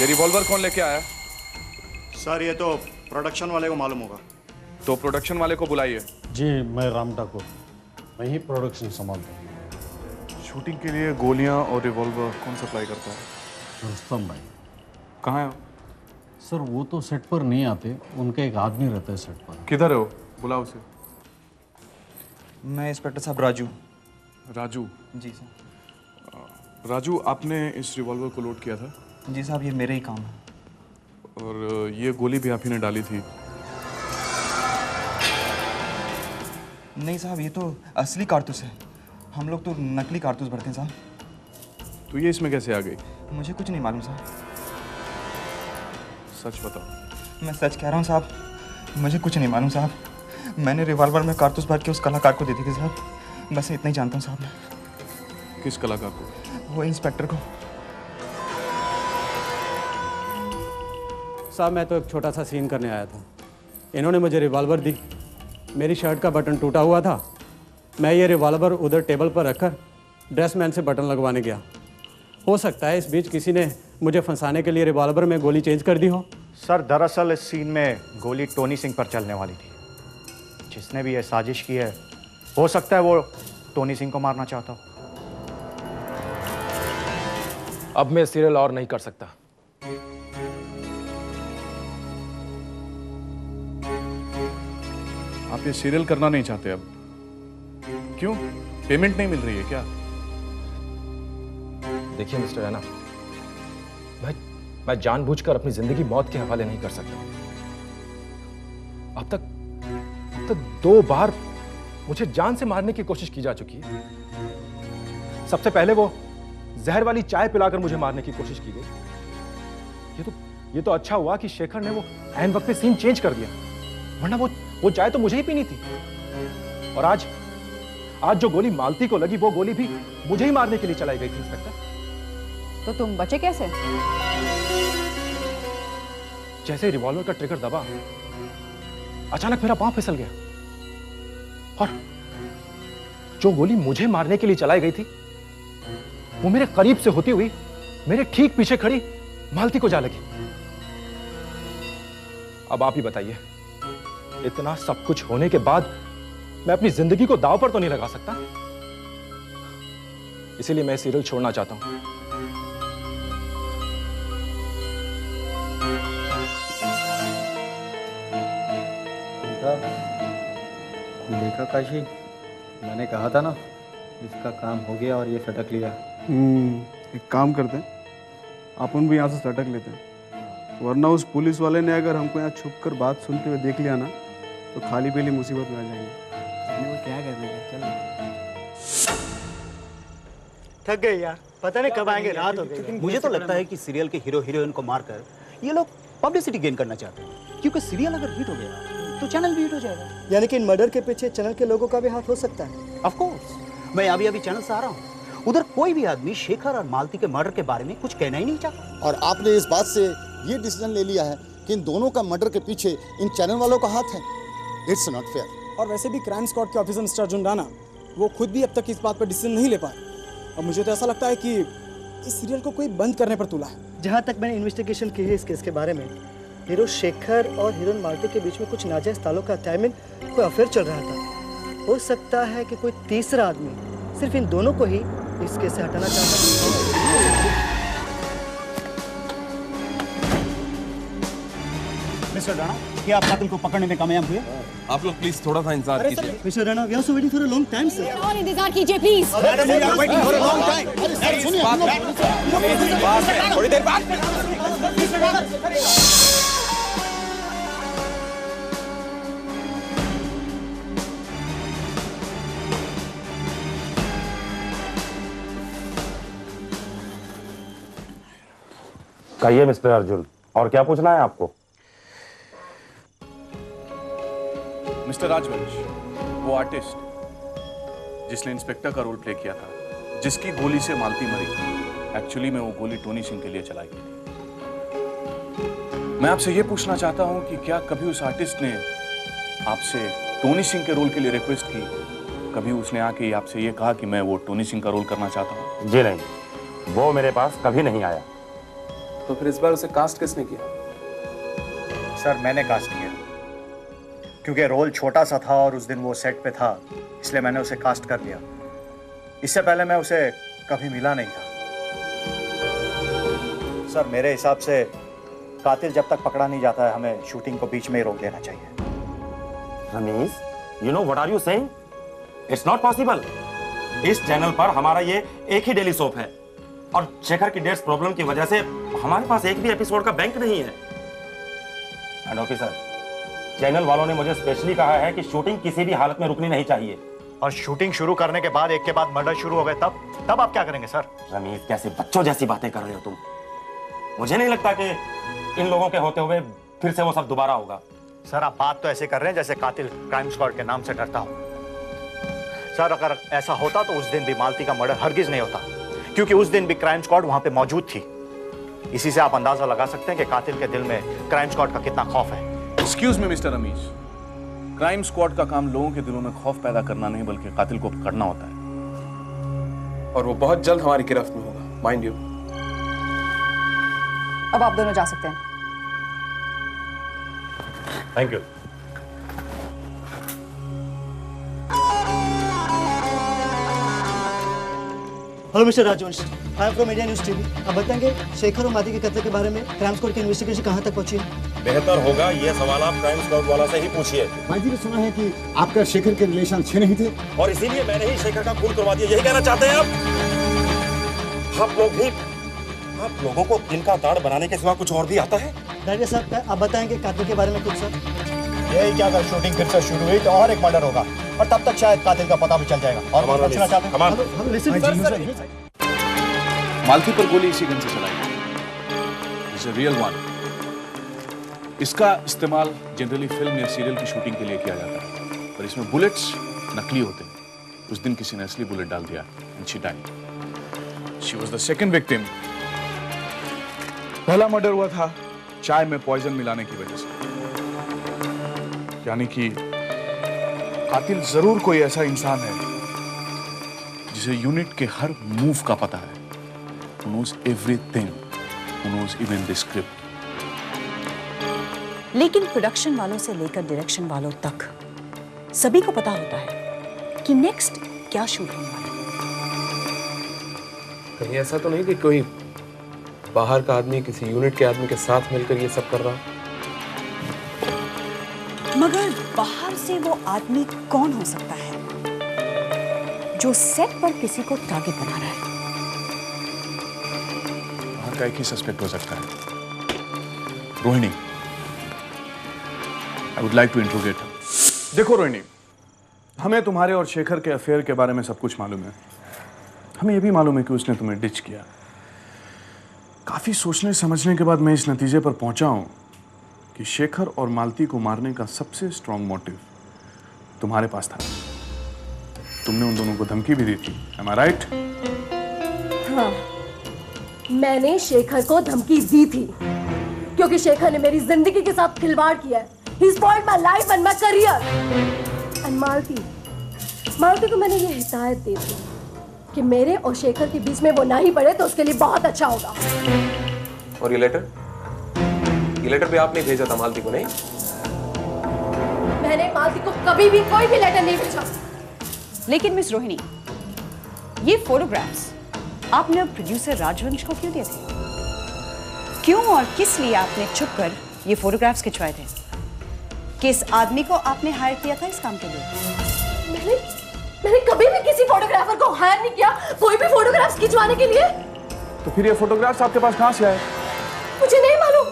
ये रिवॉल्वर कौन लेके आया? सर ये तो प्रोडक्शन वाले को मालूम होगा। तो प्रोडक्शन वाले को बुलाइए। जी मैं राम ठाकुर, मैं ही प्रोडक्शन संभालता हूँ। शूटिंग के लिए गोलियां और रिवॉल्वर कौन सप्लाई करता है? रुस्तम भाई। कहाँ है वो? सर वो तो सेट पर नहीं आते, उनका एक आदमी रहता है सेट पर। किधर है वो? बुलाओ उसे। मैं इंस्पेक्टर साहब राजू। राजू? जी सर। राजू, आपने इस रिवॉल्वर को लोड किया था? जी साहब, ये मेरे ही काम है। और ये गोली भी आप ही ने डाली थी? नहीं साहब, ये तो असली कारतूस है। हम लोग तो नकली कारतूस भरते हैं साहब। तो ये इसमें कैसे आ गई? मुझे कुछ नहीं मालूम साहब। सच बताओ। मैं सच कह रहा हूँ साहब, मुझे कुछ नहीं मालूम साहब। मैंने रिवॉल्वर में कारतूस भर के उस कलाकार को दे दी थी साहब। बस इतना ही जानता हूँ साहब मैं। किस कलाकार को? वो इंस्पेक्टर को। साहब मैं तो एक छोटा सा सीन करने आया था। इन्होंने मुझे रिवॉल्वर दी, मेरी शर्ट का बटन टूटा हुआ था। मैं ये रिवॉल्वर उधर टेबल पर रखकर ड्रेसमैन से बटन लगवाने गया। हो सकता है इस बीच किसी ने मुझे फंसाने के लिए रिवॉल्वर में गोली चेंज कर दी हो। सर दरअसल इस सीन में गोली टोनी सिंह पर चलने वाली थी। जिसने भी ये साजिश की है, हो सकता है वो टोनी सिंह को मारना चाहता हो। अब मैं सीरियल और नहीं कर सकता। आप ये सीरियल करना नहीं चाहते अब? क्यों? पेमेंट नहीं मिल रही है क्या? देखिए मिस्टर रैना, मैं जानबूझकर अपनी जिंदगी मौत के हवाले नहीं कर सकता। अब तक 2 बार मुझे जान से मारने की कोशिश की जा चुकी है। सबसे पहले वो जहर वाली चाय पिलाकर मुझे मारने की कोशिश की गई। ये तो अच्छा हुआ कि शेखर ने वो ऐन वक्त पे सीन चेंज कर दिया, वरना वो चाय तो मुझे ही पीनी थी। और आज जो गोली मालती को लगी, वो गोली भी मुझे ही मारने के लिए चलाई गई थी इंस्पेक्टर। तो तुम बचे कैसे? जैसे रिवॉल्वर का ट्रिगर दबा, अचानक मेरा पांव फिसल गया और जो गोली मुझे मारने के लिए चलाई गई थी, वो मेरे करीब से होती हुई मेरे ठीक पीछे खड़ी मालती को जा लगी। अब आप ही बताइए, इतना सब कुछ होने के बाद मैं अपनी जिंदगी को दांव पर तो नहीं लगा सकता। इसीलिए मैं सीरियल छोड़ना चाहता हूं। देखा काशी, मैंने कहा था ना, इसका काम हो गया और ये सटक लिया। एक काम करते हैं, अपन भी यहाँ से सटक लेते हैं, वरना उस पुलिस वाले ने अगर हमको यहाँ छुप कर बात सुनते हुए देख लिया ना, तो खाली पीली मुसीबत में आ जाएंगे। वो क्या कर रहे हैं? चल थक गए यार, पता नहीं कब आएंगे, रात हो गई। मुझे तो लगता है कि सीरियल के हीरो हीरोइन को मारकर ये लोग पब्लिसिटी गेन करना चाहते हैं, क्योंकि सीरियल अगर हिट हो गया तो चैनल भी हिट हो जाएगा। यानी कि इन मर्डर के पीछे चैनल के लोगों का भी हाथ हो सकता है। ऑफ कोर्स, मैं अभी चैनल से आ रहा हूँ। उधर कोई भी आदमी शेखर और मालती के मर्डर के बारे में कुछ कहना ही नहीं चाहता। और आपने इस बात से ये डिसीजन ले लिया है कि इन दोनों का मर्डर के पीछे इन चैनल वालों का हाथ है। It's not fair. और वैसे भी क्राइम स्क्वाड के ऑफिसर मिस्टर अर्जुन राणा, वो खुद भी अब तक इस बात पर डिसीजन नहीं ले पाए। और मुझे तो ऐसा लगता है कि इस सीरियल को कोई बंद करने पर तुला है। जहाँ तक मैंने इन्वेस्टिगेशन की है इस केस के बारे में, हीरो शेखर और हीरोइन मालती के बीच में कुछ नाजायज ताल्लुक का टाइमिंग कोई अफेयर चल रहा था। हो सकता है कि कोई तीसरा आदमी सिर्फ इन दोनों को ही इस केस से हटाना चाहता है। मिस्टर राणा, क्या आप कातिल को पकड़ने में कामयाब हुए? आप लोग प्लीज थोड़ा सा इंतजार कीजिए। Mister Rana, we are so waiting for a long time sir. और इंतजार कीजिए प्लीज। थोड़ी देर बाद। कहिए मिस्टर अर्जुन, और क्या पूछना है आपको? मिस्टर राजवंश, वो आर्टिस्ट जिसने इंस्पेक्टर का रोल प्ले किया था, जिसकी गोली से मालती मरी, एक्चुअली में वो गोली टोनी सिंह के लिए चलाई गई थी। मैं आपसे ये पूछना चाहता हूं कि क्या कभी उस आर्टिस्ट ने आपसे टोनी सिंह के रोल के लिए रिक्वेस्ट की? कभी उसने आके आपसे ये कहा कि मैं वो टोनी सिंह का रोल करना चाहता हूं? जी नहीं, वो मेरे पास कभी नहीं आया। तो फिर इस बार उसे कास्ट किसने किया? सर मैंने कास्ट किया, क्योंकि रोल छोटा सा था और उस दिन वो सेट पे था, इसलिए मैंने उसे कास्ट कर लिया। इससे पहले मैं उसे कभी मिला नहीं था। सर मेरे हिसाब से कातिल जब तक पकड़ा नहीं जाता है, हमें शूटिंग को बीच में ही रोक देना चाहिए। Ramiz, you know what are you saying? It's not possible. इस चैनल पर हमारा ये एक ही डेली सोप है और शेखर की डेट्स प्रॉब्लम की वजह से हमारे पास एक भी एपिसोड का बैंक नहीं है। एंड ऑफिसर, चैनल वालों ने मुझे स्पेशली कहा है कि शूटिंग किसी भी हालत में रुकनी नहीं चाहिए। और शूटिंग शुरू करने के बाद एक के बाद मर्डर शुरू हो गए, तब आप क्या करेंगे सर? रमीज, कैसे बच्चों जैसी बातें कर रहे हो तुम? मुझे नहीं लगता कि इन लोगों के होते हुए फिर से वो सब दोबारा होगा। सर आप बात तो ऐसे कर रहे हैं जैसे कातिल क्राइम स्क्वाड के नाम से डरता हो। सर अगर ऐसा होता तो उस दिन भी मालती का मर्डर हरगिज नहीं होता, क्योंकि उस दिन भी क्राइम स्क्वाड वहां पे मौजूद थी। इसी से आप अंदाजा लगा सकते हैं कि कातिल के दिल में क्राइम स्क्वाड का कितना खौफ है। Excuse me mister Ramiz, crime squad का काम लोगों के दिलों में खौफ पैदा करना नहीं बल्कि कातिल को पकड़ना होता है। और वो बहुत जल्द हमारी गिरफ्त में होगा, माइंड यू। अब आप दोनों जा सकते हैं। Thank you. हेलो मिस्टर राजवंश, I am from India news TV. आप बताएंगे शेखर और मादी के कत्ल के बारे में क्राइम स्क्वाड की इन्वेस्टिगेशन कहां तक पहुंची है? बेहतर होगा ये सवाल आप क्राइम स्क्वाड वाला से ही पूछिए। भाई जी ने सुना है कि आपका शेखर के रिलेशन अच्छे नहीं थे और इसीलिए मैंने ही शेखर का खून करवा दिया, यही कहना चाहते हैं आप? आप लोगों को दिल का दाढ़ बनाने के सिवा कुछ और भी आता है? डायरेक्टर साहब आप बताएंगे कातिल के बारे में कुछ सर? यही क्या अगर शूटिंग फिर से शुरू हुई तो और एक मर्डर होगा और तब तक शायद कातिल का पता भी चल जाएगा। और पूछना चाहते हैं? मालती पर गोली इसी गन से चलाई गई, इट्स अ रियल वन। इसका इस्तेमाल जनरली फिल्म या सीरियल की शूटिंग के लिए किया जाता है, पर इसमें बुलेट्स नकली होते हैं। उस दिन किसी ने असली बुलेट डाल दिया and she died. She was the second victim. पहला मर्डर हुआ था चाय में पॉइजन मिलाने की वजह से, यानी कि कातिल जरूर कोई ऐसा इंसान है जिसे यूनिट के हर मूव का पता है, who knows everything, who knows even the script. लेकिन प्रोडक्शन वालों से लेकर डायरेक्शन वालों तक सभी को पता होता है कि नेक्स्ट क्या शूट होने वाला है। कहीं ऐसा तो नहीं कि कोई बाहर का आदमी किसी यूनिट के आदमी के साथ मिलकर ये सब कर रहा? मगर बाहर से वो आदमी कौन हो सकता है जो सेट पर किसी को टारगेट बना रहा है? बाहर का एक ही सस्पेक्ट हो सकता है, Rohini. I would like to interrogate her. देखो रोहिणी, हमें तुम्हारे और शेखर के अफेयर के बारे में सब कुछ मालूम है। हमें यह भी मालूम है कि उसने तुम्हें डिच किया। काफी सोचने समझने के बाद मैं इस नतीजे पर पहुंचा हूं कि शेखर और मालती को मारने का सबसे स्ट्रॉन्ग मोटिव तुम्हारे पास था। तुमने उन दोनों को धमकी भी दी थी, am I right? हाँ, मैंने शेखर को धमकी दी थी क्योंकि शेखर ने मेरी जिंदगी के साथ खिलवाड़ किया है। He spoiled my life and my career. And मालती को मैंने ये हिदायत दी थी कि मेरे और शेखर के बीच में वो ना ही पड़े तो उसके लिए बहुत अच्छा होगा। और ये लेटर भी आपने भेजा था मालती को? नहीं, मैंने मालती को कभी भी कोई भी लेटर नहीं भेजा। लेकिन मिस रोहिणी, ये फोटोग्राफ्स आपने प्रोड्यूसर राजवंश को क्यों दिए थे? क्यों और किस लिए आपने छुपकर ये फोटोग्राफ्स खिंचवाए थे? किस आदमी को आपने हायर किया था इस काम के लिए? मैंने कभी भी किसी फोटोग्राफर को हायर नहीं किया कोई भी फोटोग्राफ्स खिंचवाने के लिए। तो फिर ये फोटोग्राफ्स आपके पास कहां से आए? मुझे नहीं मालूम,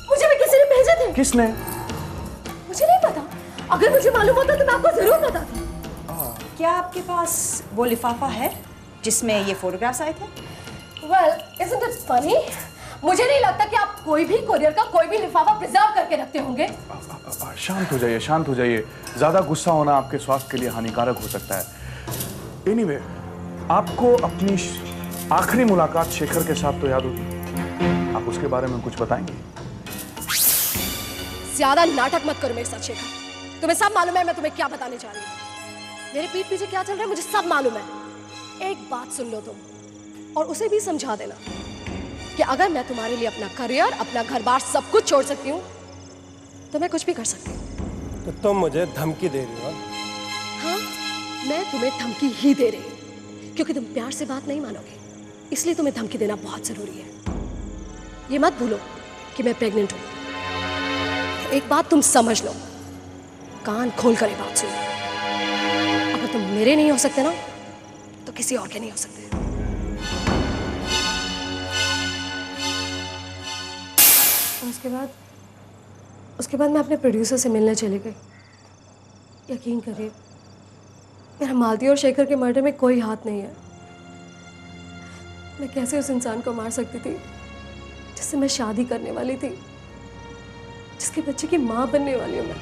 मुझे भी किसी ने भेजे थे। किसने? मुझे नहीं पता, अगर मुझे मालूम होता तो मैं आपको जरूर बताती। क्या आपके पास वो लिफाफा है जिसमें ये फोटोग्राफ्स आए थे? Well, isn't it funny? मुझे नहीं लगता कि आप कोई भी कोरियर का कोई भी लिफाफा प्रिजर्व करके रखते होंगे। शांत हो जाइए, शांत हो जाइए। ज्यादा गुस्सा होना आपके स्वास्थ्य के लिए हानिकारक हो सकता है। एनीवे, आपको अपनी आखिरी मुलाकात शेखर के साथ तो याद होगी, आप उसके बारे में कुछ बताएंगे? ज्यादा नाटक मत करो मेरे साथ शेखर, तुम्हें सब मालूम है मैं तुम्हें क्या बताने जा रही हूँ। मेरे पीठ पीछे क्या चल रहा है मुझे सब मालूम है। एक बात सुन लो तुम और उसे भी समझा देना। कि अगर मैं तुम्हारे लिए अपना करियर, अपना घर बार सब कुछ छोड़ सकती हूँ तो मैं कुछ भी कर सकती हूँ। तो तुम मुझे धमकी दे रही हो? हाँ, मैं तुम्हें धमकी ही दे रही हूँ क्योंकि तुम प्यार से बात नहीं मानोगे, इसलिए तुम्हें धमकी देना बहुत जरूरी है। ये मत भूलो कि मैं प्रेग्नेंट हूँ। एक बात तुम समझ लो, कान खोल कर ये बात सुनो, अगर तुम मेरे नहीं हो सकते ना तो किसी और के नहीं हो सकते। उसके बाद मैं अपने प्रोड्यूसर से मिलने चली गई। यकीन करिए, मेरा मालती और शेखर के मर्डर में कोई हाथ नहीं है। मैं कैसे उस इंसान को मार सकती थी जिससे मैं शादी करने वाली थी, जिसके बच्चे की माँ बनने वाली हूँ मैं।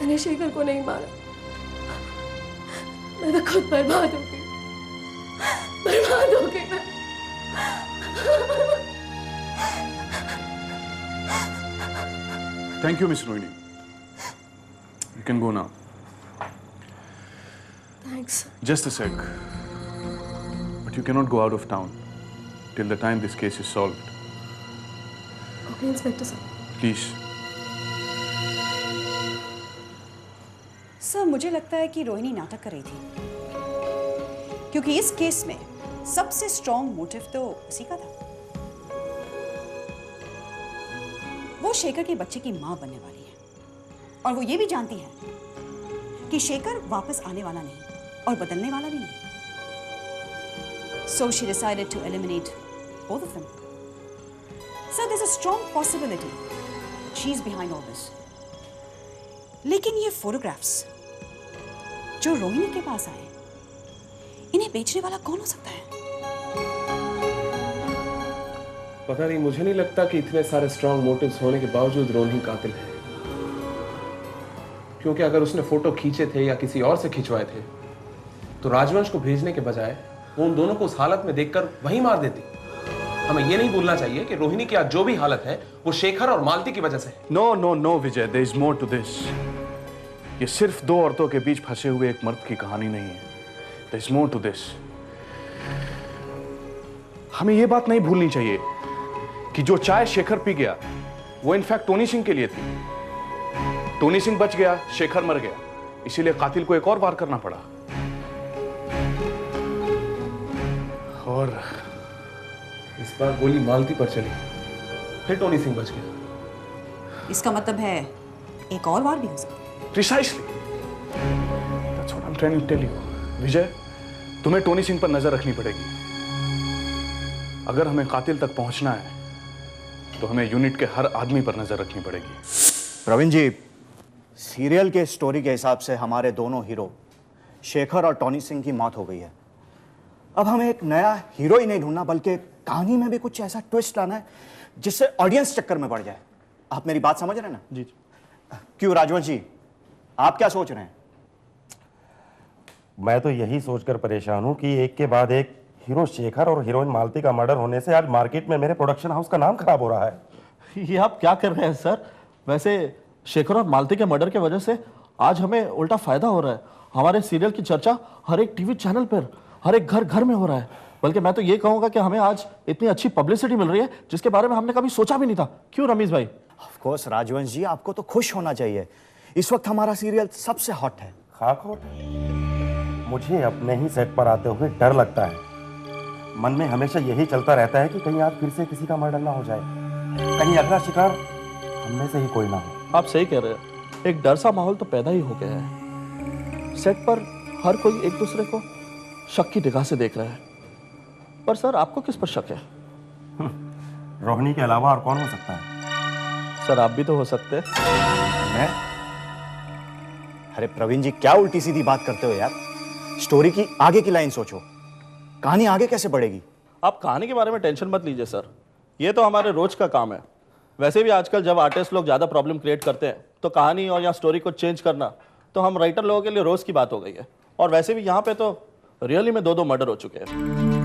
मैंने शेखर को नहीं मारा, मैं तो खुद बर्बाद हो गई, बर्बाद हो गई मैं। Thank you, Miss Rohini. You can go now. Thanks. Just a sec. But you cannot go out of town till the time this case is solved. Okay, Inspector sir. Please. Sir, मुझे लगता है कि रोहिणी नाटक कर रही थी, क्योंकि इस केस में सबसे स्ट्रॉन्ग मोटिव तो उसी का था। वो शेखर के बच्चे की मां बनने वाली है और वो ये भी जानती है कि शेखर वापस आने वाला नहीं और बदलने वाला भी नहीं। So she decided to eliminate both of them. So there's a strong possibility that she's behind all this. लेकिन ये फोटोग्राफ्स जो रोहिणी के पास आए, इन्हें बेचने वाला कौन हो सकता है? पता नहीं, मुझे नहीं लगता कि इतने सारे स्ट्रॉन्ग मोटिव्स होने के बावजूद रोहिणी कातिल है। क्योंकि अगर उसने फोटो खींचे थे या किसी और से खिंचवाए थे तो राजवंश को भेजने के बजाय वो उन दोनों को उस हालत में देखकर वहीं मार देती। हमें ये नहीं भूलना चाहिए कि रोहिणी की आज जो भी हालत है वो शेखर और मालती की वजह से है। No no no Vijay, there is more to this. ये सिर्फ दो औरतों के बीच फंसे हुए एक मर्द की कहानी नहीं है। There is more to this. हमें ये बात नहीं भूलनी चाहिए कि जो चाय शेखर पी गया वो इनफैक्ट टोनी सिंह के लिए थी। टोनी सिंह बच गया, शेखर मर गया, इसीलिए कातिल को एक और वार करना पड़ा। और इस बार गोली मालती पर चली, फिर टोनी सिंह बच गया। इसका मतलब है एक और वार भी हो सकता है। Precisely. That's what I'm trying to tell you. विजय, तुम्हें टोनी सिंह पर नजर रखनी पड़ेगी। अगर हमें कातिल तक पहुंचना है तो हमें यूनिट के हर आदमी पर नजर रखनी पड़ेगी। प्रवीण जी, सीरियल के स्टोरी के हिसाब से हमारे दोनों हीरो शेखर और टोनी सिंह की मौत हो गई है। अब हमें एक नया हीरो ही नहीं ढूंढना बल्कि कहानी में भी कुछ ऐसा ट्विस्ट लाना है जिससे ऑडियंस चक्कर में पड़ जाए। आप मेरी बात समझ रहे हैं ना? जी। क्यों राजवंश जी, आप क्या सोच रहे हैं? मैं तो यही सोचकर परेशान हूं कि एक के बाद एक हीरो शेखर और हीरोइन मालती का मर्डर होने से आज मार्केट में मेरे प्रोडक्शन हाउस का नाम खराब हो रहा है। ये आप क्या कर रहे हैं सर? वैसे शेखर और मालती के मर्डर के वजह से आज हमें उल्टा फायदा हो रहा है। हमारे सीरियल की चर्चा हर एक टीवी चैनल पर, हर एक घर घर में हो रहा है। बल्कि मैं तो ये कहूंगा कि हमें आज इतनी अच्छी पब्लिसिटी मिल रही है जिसके बारे में हमने कभी सोचा भी नहीं था। क्यों रमेश भाई? ऑफ कोर्स राजवंश जी, आपको तो खुश होना चाहिए। इस वक्त हमारा सीरियल सबसे हॉट है। खाक हॉट? मुझे अपने ही सेट पर आते हुए डर लगता है। मन में हमेशा यही चलता रहता है कि कहीं आज फिर से किसी का मर्डर ना हो जाए, कहीं अगला शिकार हममें से ही कोई ना हो। आप सही कह रहे हैं, एक डर सा माहौल तो पैदा ही हो गया है। सेट पर हर कोई एक दूसरे को शक की निगाह से देख रहा है। पर सर, आपको किस पर शक है? रोहिणी के अलावा और कौन हो सकता है? सर, आप भी तो हो सकते हैं। मैं? अरे प्रवीण जी, क्या उल्टी सीधी बात करते हो यार। स्टोरी की आगे की लाइन सोचो, कहानी आगे कैसे बढ़ेगी? आप कहानी के बारे में टेंशन मत लीजिए सर, ये तो हमारे रोज का काम है। वैसे भी आजकल जब आर्टिस्ट लोग ज़्यादा प्रॉब्लम क्रिएट करते हैं तो कहानी और या स्टोरी को चेंज करना तो हम राइटर लोगों के लिए रोज़ की बात हो गई है। और वैसे भी यहाँ पे तो रियली में 2 मर्डर हो चुके हैं।